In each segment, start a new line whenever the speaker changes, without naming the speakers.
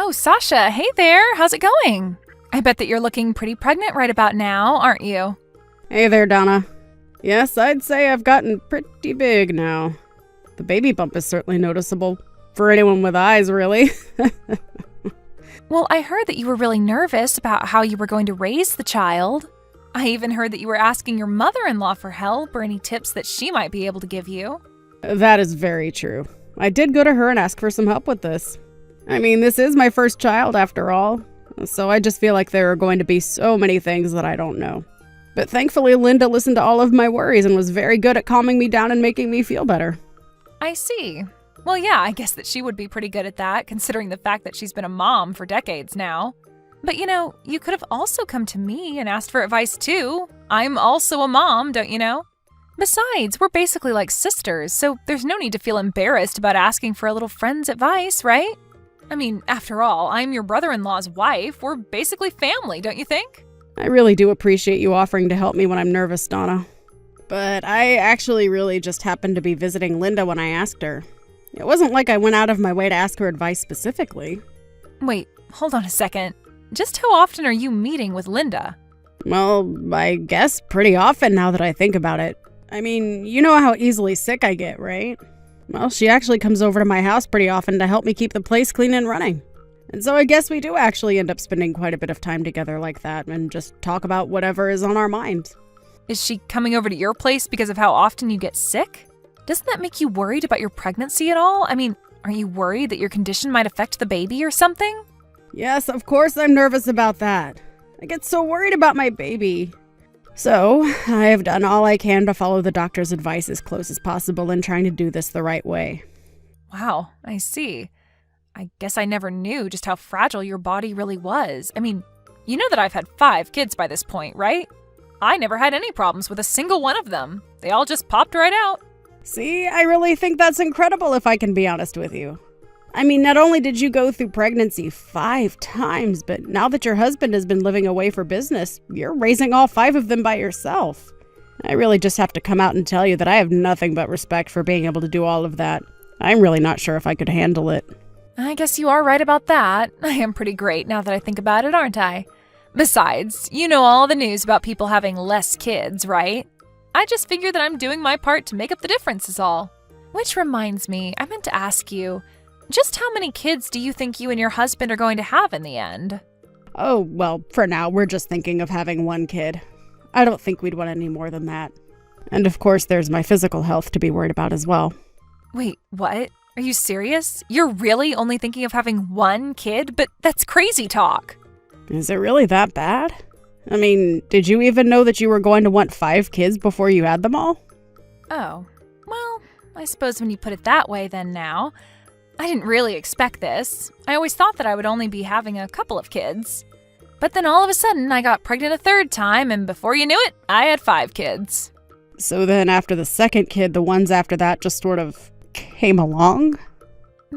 Oh, Sasha, hey there, how's it going? I bet that you're looking pretty pregnant right about now, aren't you?
Hey there, Donna. Yes, I'd say I've gotten pretty big now. The baby bump is certainly noticeable. For anyone with eyes, really.
Well, I heard that you were really nervous about how you were going to raise the child. I even heard that you were asking your mother-in-law for help or any tips that she might be able to give you.
That is very true. I did go to her and ask for some help with this. I mean, this is my first child after all, so I just feel like there are going to be so many things that I don't know. But thankfully, Linda listened to all of my worries and was very good at calming me down and making me feel better.
I see. Well, yeah, I guess that she would be pretty good at that, considering the fact that she's been a mom for decades now. But you could have also come to me and asked for advice too. I'm also a mom, don't you know? Besides, we're basically like sisters, so there's no need to feel embarrassed about asking for a little friend's advice, right? I mean, after all, I'm your brother-in-law's wife. We're basically family, don't you think?
I really do appreciate you offering to help me when I'm nervous, Donna. But I actually really just happened to be visiting Linda when I asked her. It wasn't like I went out of my way to ask her advice specifically.
Wait, hold on a second. Just how often are you meeting with Linda?
Well, I guess pretty often now that I think about it. I mean, you know how easily sick I get, right? Well, she actually comes over to my house pretty often to help me keep the place clean and running. And so I guess we do actually end up spending quite a bit of time together like that and just talk about whatever is on our minds.
Is she coming over to your place because of how often you get sick? Doesn't that make you worried about your pregnancy at all? I mean, are you worried that your condition might affect the baby or something?
Yes, of course I'm nervous about that. I get so worried about my baby. So, I have done all I can to follow the doctor's advice as close as possible in trying to do this the right way.
Wow, I see. I guess I never knew just how fragile your body really was. I mean, you know that I've had 5 kids by this point, right? I never had any problems with a single one of them. They all just popped right out.
See, I really think that's incredible if I can be honest with you. I mean, not only did you go through pregnancy 5 times, but now that your husband has been living away for business, you're raising all 5 of them by yourself. I really just have to come out and tell you that I have nothing but respect for being able to do all of that. I'm really not sure if I could handle it.
I guess you are right about that. I am pretty great now that I think about it, aren't I? Besides, you know all the news about people having less kids, right? I just figured that I'm doing my part to make up the difference is all. Which reminds me, I meant to ask you, just how many kids do you think you and your husband are going to have in the end?
Oh, well, for now, we're just thinking of having 1 kid. I don't think we'd want any more than that. And of course, there's my physical health to be worried about as well.
Wait, what? Are you serious? You're really only thinking of having 1 kid? But that's crazy talk.
Is it really that bad? I mean, did you even know that you were going to want 5 kids before you had them all?
Oh, well, I suppose when you put it that way then now. I didn't really expect this. I always thought that I would only be having a couple of kids. But then all of a sudden, I got pregnant a 3rd time, and before you knew it, I had 5 kids.
So then after the 2nd kid, the ones after that just sort of came along?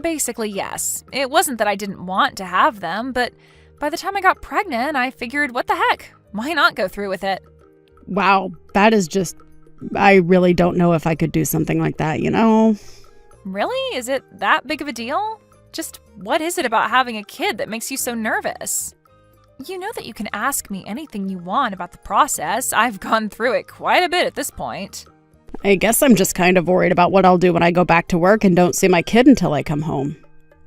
Basically, yes. It wasn't that I didn't want to have them, but by the time I got pregnant, I figured, what the heck? Why not go through with it?
Wow, that is just... I really don't know if I could do something like that, you know?
Really? Is it that big of a deal? Just what is it about having a kid that makes you so nervous? You know that you can ask me anything you want about the process. I've gone through it quite a bit at this point.
I guess I'm just kind of worried about what I'll do when I go back to work and don't see my kid until I come home.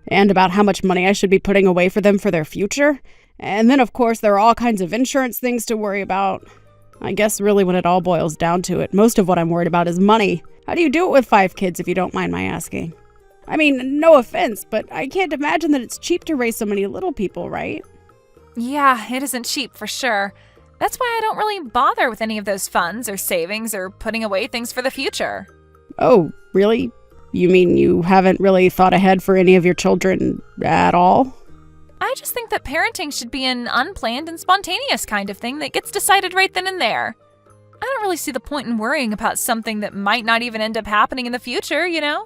And about how much money I should be putting away for them for their future. And then, of course, there are all kinds of insurance things to worry about. I guess really when it all boils down to it, most of what I'm worried about is money. How do you do it with 5 kids if you don't mind my asking? I mean, no offense, but I can't imagine that it's cheap to raise so many little people, right?
Yeah, it isn't cheap for sure. That's why I don't really bother with any of those funds or savings or putting away things for the future.
Oh, really? You mean you haven't really thought ahead for any of your children at all?
I just think that parenting should be an unplanned and spontaneous kind of thing that gets decided right then and there. I don't really see the point in worrying about something that might not even end up happening in the future, you know?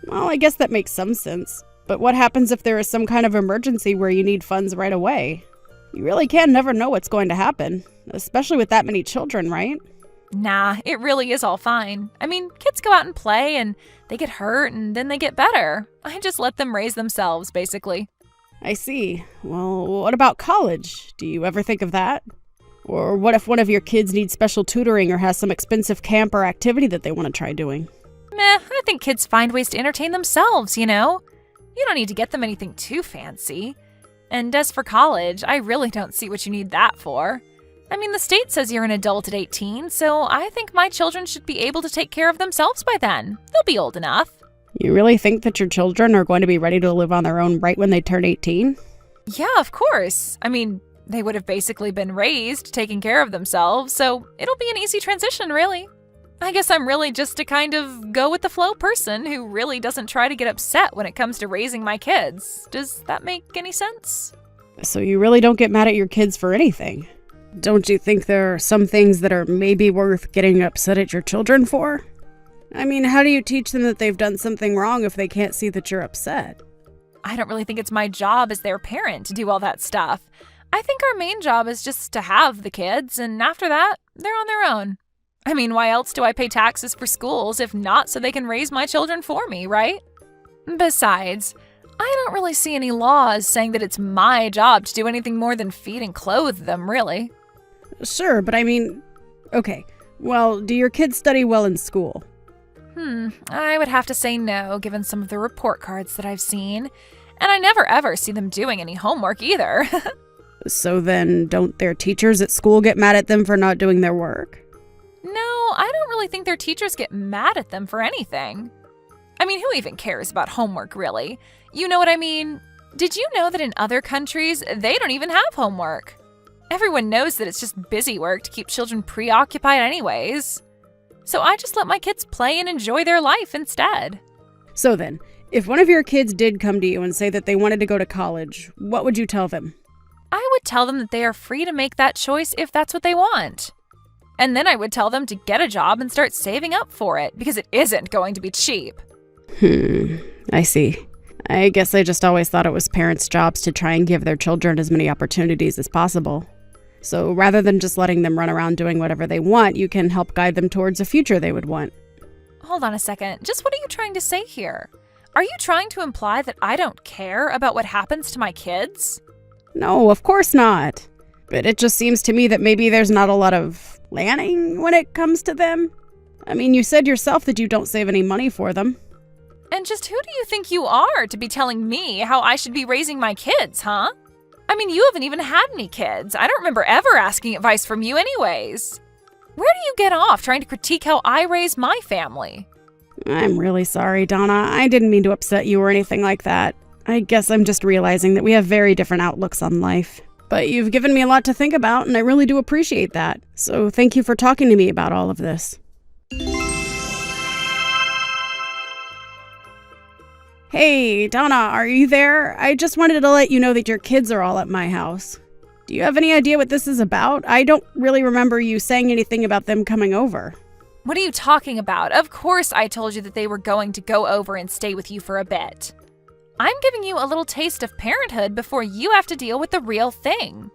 Well, I guess that makes some sense. But what happens if there is some kind of emergency where you need funds right away? You really can never know what's going to happen, especially with that many children, right?
Nah, it really is all fine. I mean, kids go out and play and they get hurt and then they get better. I just let them raise themselves, basically.
I see. Well, what about college? Do you ever think of that? Or what if one of your kids needs special tutoring or has some expensive camp or activity that they want to try doing?
Meh, I think kids find ways to entertain themselves, you know? You don't need to get them anything too fancy. And as for college, I really don't see what you need that for. I mean, the state says you're an adult at 18, so I think my children should be able to take care of themselves by then. They'll be old enough.
You really think that your children are going to be ready to live on their own right when they turn 18?
Yeah, of course. I mean, they would have basically been raised taking care of themselves, so it'll be an easy transition, really. I guess I'm really just a kind of go-with-the-flow person who really doesn't try to get upset when it comes to raising my kids. Does that make any sense?
So you really don't get mad at your kids for anything? Don't you think there are some things that are maybe worth getting upset at your children for? I mean, how do you teach them that they've done something wrong if they can't see that you're upset?
I don't really think it's my job as their parent to do all that stuff. I think our main job is just to have the kids, and after that, they're on their own. I mean, why else do I pay taxes for schools if not so they can raise my children for me, right? Besides, I don't really see any laws saying that it's my job to do anything more than feed and clothe them, really.
Sure, but I mean, okay, well, do your kids study well in school?
I would have to say no, given some of the report cards that I've seen. And I never ever see them doing any homework either.
So then, don't their teachers at school get mad at them for not doing their work?
No, I don't really think their teachers get mad at them for anything. I mean, who even cares about homework, really? You know what I mean? Did you know that in other countries, they don't even have homework? Everyone knows that it's just busy work to keep children preoccupied anyways. So I just let my kids play and enjoy their life instead.
So then, if one of your kids did come to you and say that they wanted to go to college, what would you tell them?
I would tell them that they are free to make that choice if that's what they want. And then I would tell them to get a job and start saving up for it, because it isn't going to be cheap.
I see. I guess I just always thought it was parents' jobs to try and give their children as many opportunities as possible. So rather than just letting them run around doing whatever they want, you can help guide them towards a future they would want.
Hold on a second. Just what are you trying to say here? Are you trying to imply that I don't care about what happens to my kids?
No, of course not. But it just seems to me that maybe there's not a lot of planning when it comes to them. I mean, you said yourself that you don't save any money for them.
And just who do you think you are to be telling me how I should be raising my kids, huh? I mean, you haven't even had any kids. I don't remember ever asking advice from you anyways. Where do you get off trying to critique how I raise my family?
I'm really sorry, Donna. I didn't mean to upset you or anything like that. I guess I'm just realizing that we have very different outlooks on life. But you've given me a lot to think about, and I really do appreciate that. So thank you for talking to me about all of this. Hey, Donna, are you there? I just wanted to let you know that your kids are all at my house. Do you have any idea what this is about? I don't really remember you saying anything about them coming over.
What are you talking about? Of course I told you that they were going to go over and stay with you for a bit. I'm giving you a little taste of parenthood before you have to deal with the real thing.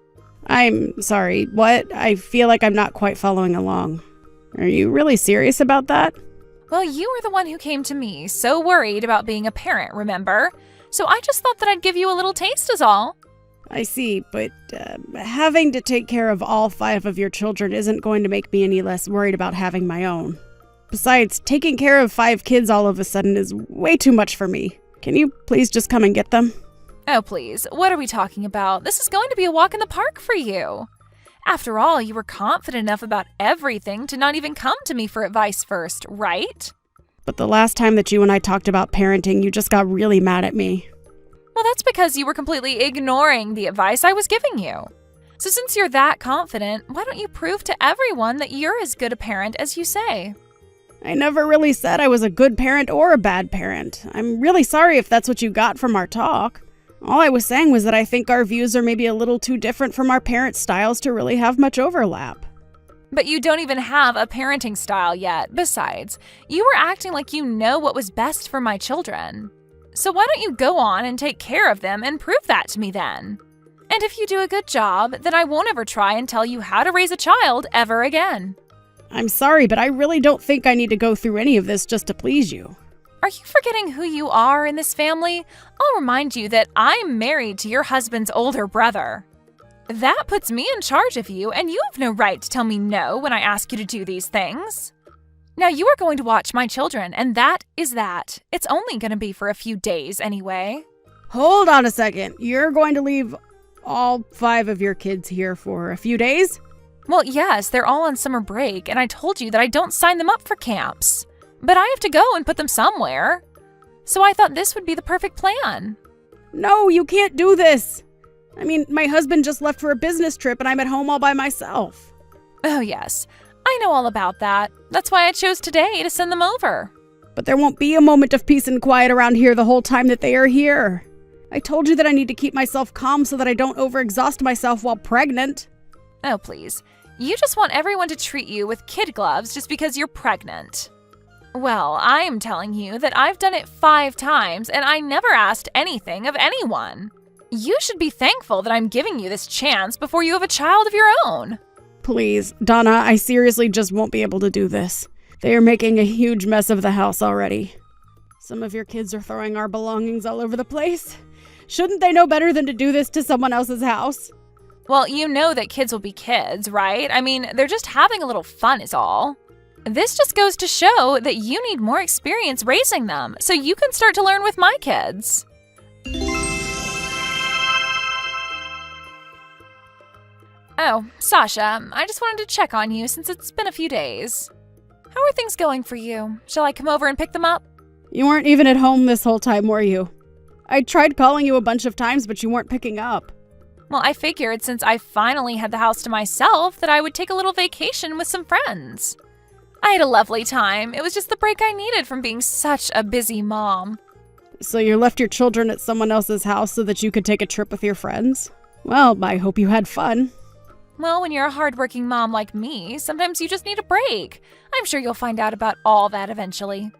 I'm sorry, what? I feel like I'm not quite following along. Are you really serious about that?
Well, you were the one who came to me, so worried about being a parent, remember? So I just thought that I'd give you a little taste is all.
I see, but having to take care of all 5 of your children isn't going to make me any less worried about having my own. Besides, taking care of 5 kids all of a sudden is way too much for me. Can you please just come and get them?
Oh, please. What are we talking about? This is going to be a walk in the park for you. After all, you were confident enough about everything to not even come to me for advice first, right?
But the last time that you and I talked about parenting, you just got really mad at me.
Well, that's because you were completely ignoring the advice I was giving you. So since you're that confident, why don't you prove to everyone that you're as good a parent as you say?
I never really said I was a good parent or a bad parent. I'm really sorry if that's what you got from our talk. All I was saying was that I think our views are maybe a little too different from our parents' styles to really have much overlap.
But you don't even have a parenting style yet. Besides, you were acting like you know what was best for my children. So why don't you go on and take care of them and prove that to me then? And if you do a good job, then I won't ever try and tell you how to raise a child ever again.
I'm sorry, but I really don't think I need to go through any of this just to please you.
Are you forgetting who you are in this family? I'll remind you that I'm married to your husband's older brother. That puts me in charge of you, and you have no right to tell me no when I ask you to do these things. Now you are going to watch my children, and that is that. It's only going to be for a few days anyway.
Hold on a second. You're going to leave all 5 of your kids here for a few days?
Well, yes, they're all on summer break, and I told you that I don't sign them up for camps. But I have to go and put them somewhere. So I thought this would be the perfect plan.
No, you can't do this. I mean, my husband just left for a business trip and I'm at home all by myself.
Oh, yes. I know all about that. That's why I chose today to send them over.
But there won't be a moment of peace and quiet around here the whole time that they are here. I told you that I need to keep myself calm so that I don't overexhaust myself while pregnant.
Oh, please. You just want everyone to treat you with kid gloves just because you're pregnant. Well, I'm telling you that I've done it 5 times and I never asked anything of anyone. You should be thankful that I'm giving you this chance before you have a child of your own.
Please, Donna, I seriously just won't be able to do this. They are making a huge mess of the house already. Some of your kids are throwing our belongings all over the place. Shouldn't they know better than to do this to someone else's house?
Well, you know that kids will be kids, right? I mean, they're just having a little fun is all. This just goes to show that you need more experience raising them, so you can start to learn with my kids. Oh, Sasha, I just wanted to check on you since it's been a few days. How are things going for you? Shall I come over and pick them up?
You weren't even at home this whole time, were you? I tried calling you a bunch of times, but you weren't picking up.
Well, I figured since I finally had the house to myself that I would take a little vacation with some friends. I had a lovely time. It was just the break I needed from being such a busy mom.
So you left your children at someone else's house so that you could take a trip with your friends? Well, I hope you had fun.
Well, when you're a hardworking mom like me, sometimes you just need a break. I'm sure you'll find out about all that eventually.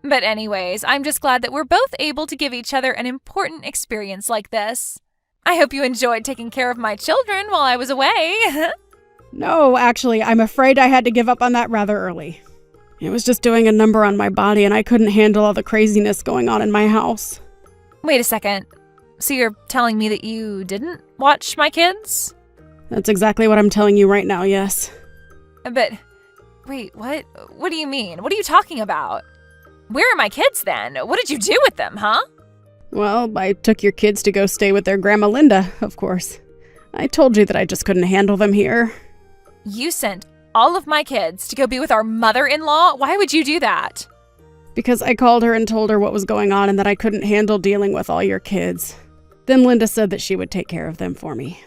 But anyways, I'm just glad that we're both able to give each other an important experience like this. I hope you enjoyed taking care of my children while I was away.
No, actually, I'm afraid I had to give up on that rather early. It was just doing a number on my body and I couldn't handle all the craziness going on in my house.
Wait a second. So you're telling me that you didn't watch my kids?
That's exactly what I'm telling you right now, yes.
But, wait, what? What do you mean? What are you talking about? Where are my kids then? What did you do with them, huh?
Well, I took your kids to go stay with their Grandma Linda, of course. I told you that I just couldn't handle them here.
You sent all of my kids to go be with our mother-in-law? Why would you do that?
Because I called her and told her what was going on and that I couldn't handle dealing with all your kids. Then Linda said that she would take care of them for me.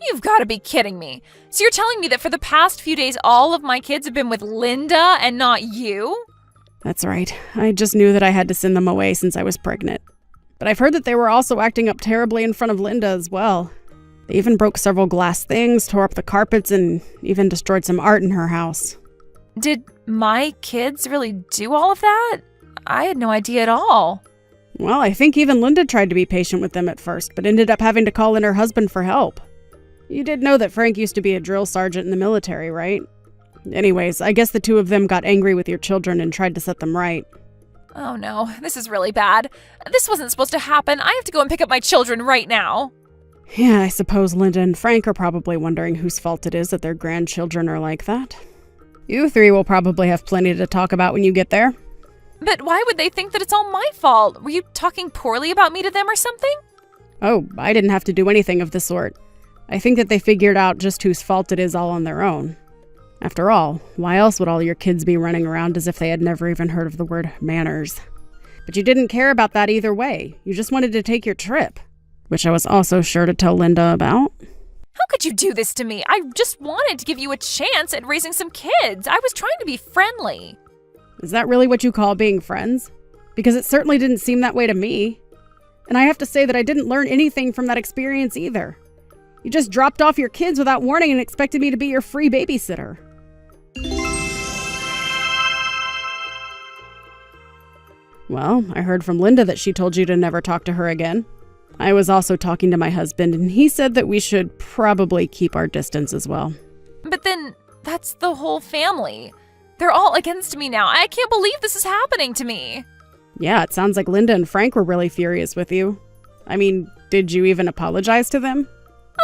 You've got to be kidding me. So you're telling me that for the past few days, all of my kids have been with Linda and not you?
That's right. I just knew that I had to send them away since I was pregnant. But I've heard that they were also acting up terribly in front of Linda as well. They even broke several glass things, tore up the carpets, and even destroyed some art in her house.
Did my kids really do all of that? I had no idea at all.
Well, I think even Linda tried to be patient with them at first, but ended up having to call in her husband for help. You did know that Frank used to be a drill sergeant in the military, right? Anyways, I guess the 2 of them got angry with your children and tried to set them right.
Oh no, this is really bad. This wasn't supposed to happen. I have to go and pick up my children right now.
Yeah, I suppose Linda and Frank are probably wondering whose fault it is that their grandchildren are like that. You 3 will probably have plenty to talk about when you get there.
But why would they think that it's all my fault? Were you talking poorly about me to them or something?
Oh, I didn't have to do anything of the sort. I think that they figured out just whose fault it is all on their own. After all, why else would all your kids be running around as if they had never even heard of the word manners? But you didn't care about that either way. You just wanted to take your trip, which I was also sure to tell Linda about.
How could you do this to me? I just wanted to give you a chance at raising some kids. I was trying to be friendly.
Is that really what you call being friends? Because it certainly didn't seem that way to me. And I have to say that I didn't learn anything from that experience either. You just dropped off your kids without warning and expected me to be your free babysitter. Well, I heard from Linda that she told you to never talk to her again. I was also talking to my husband, and he said that we should probably keep our distance as well.
But then, that's the whole family. They're all against me now. I can't believe this is happening to me.
Yeah, it sounds like Linda and Frank were really furious with you. I mean, did you even apologize to them?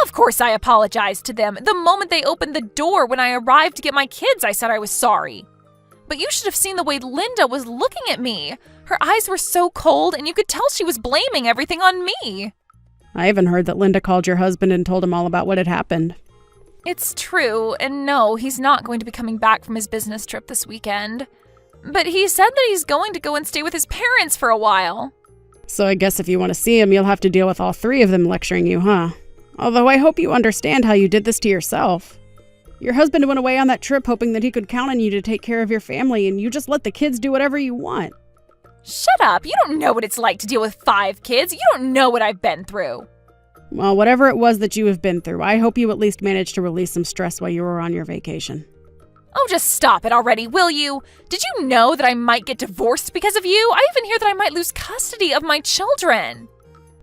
Of course I apologized to them. The moment they opened the door when I arrived to get my kids, I said I was sorry. But you should have seen the way Linda was looking at me. Her eyes were so cold, and you could tell she was blaming everything on me.
I even heard that Linda called your husband and told him all about what had happened.
It's true, and no, he's not going to be coming back from his business trip this weekend. But he said that he's going to go and stay with his parents for a while.
So I guess if you want to see him, you'll have to deal with all three of them lecturing you, huh? Although I hope you understand how you did this to yourself. Your husband went away on that trip hoping that he could count on you to take care of your family, and you just let the kids do whatever you want.
Shut up! You don't know what it's like to deal with 5 kids. You don't know what I've been through.
Well, whatever it was that you have been through, I hope you at least managed to release some stress while you were on your vacation.
Oh, just stop it already, will you? Did you know that I might get divorced because of you? I even hear that I might lose custody of my children.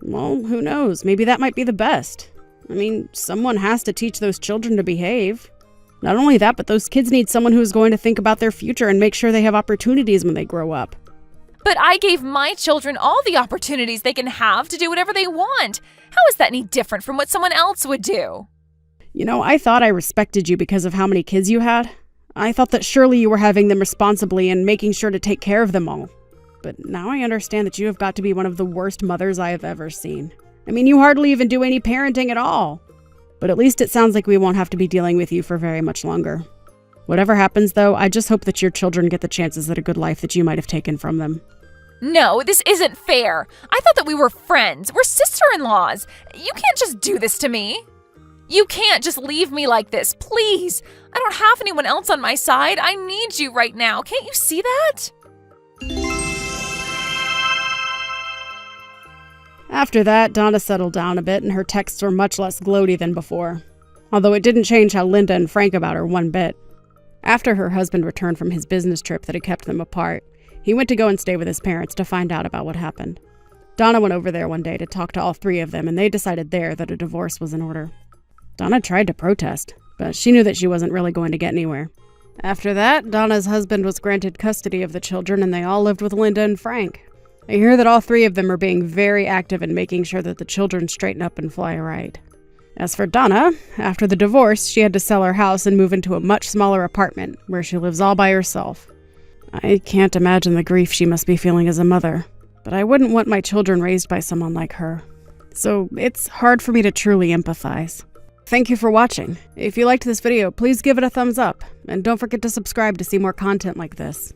Well, who knows? Maybe that might be the best. I mean, someone has to teach those children to behave. Not only that, but those kids need someone who's going to think about their future and make sure they have opportunities when they grow up.
But I gave my children all the opportunities they can have to do whatever they want. How is that any different from what someone else would do?
You know, I thought I respected you because of how many kids you had. I thought that surely you were having them responsibly and making sure to take care of them all. But now I understand that you have got to be one of the worst mothers I have ever seen. I mean, you hardly even do any parenting at all. But at least it sounds like we won't have to be dealing with you for very much longer. Whatever happens, though, I just hope that your children get the chances at a good life that you might have taken from them.
No, this isn't fair. I thought that we were friends. We're sister-in-laws. You can't just do this to me. You can't just leave me like this, please. I don't have anyone else on my side. I need you right now. Can't you see that?
After that, Donna settled down a bit and her texts were much less gloaty than before. Although it didn't change how Linda and Frank about her one bit. After her husband returned from his business trip that had kept them apart, he went to go and stay with his parents to find out about what happened. Donna went over there one day to talk to all three of them, and they decided there that a divorce was in order. Donna tried to protest, but she knew that she wasn't really going to get anywhere. After that, Donna's husband was granted custody of the children, and they all lived with Linda and Frank. I hear that all three of them are being very active in making sure that the children straighten up and fly right. As for Donna, after the divorce, she had to sell her house and move into a much smaller apartment where she lives all by herself. I can't imagine the grief she must be feeling as a mother, but I wouldn't want my children raised by someone like her. So it's hard for me to truly empathize. Thank you for watching. If you liked this video, please give it a thumbs up, and don't forget to subscribe to see more content like this.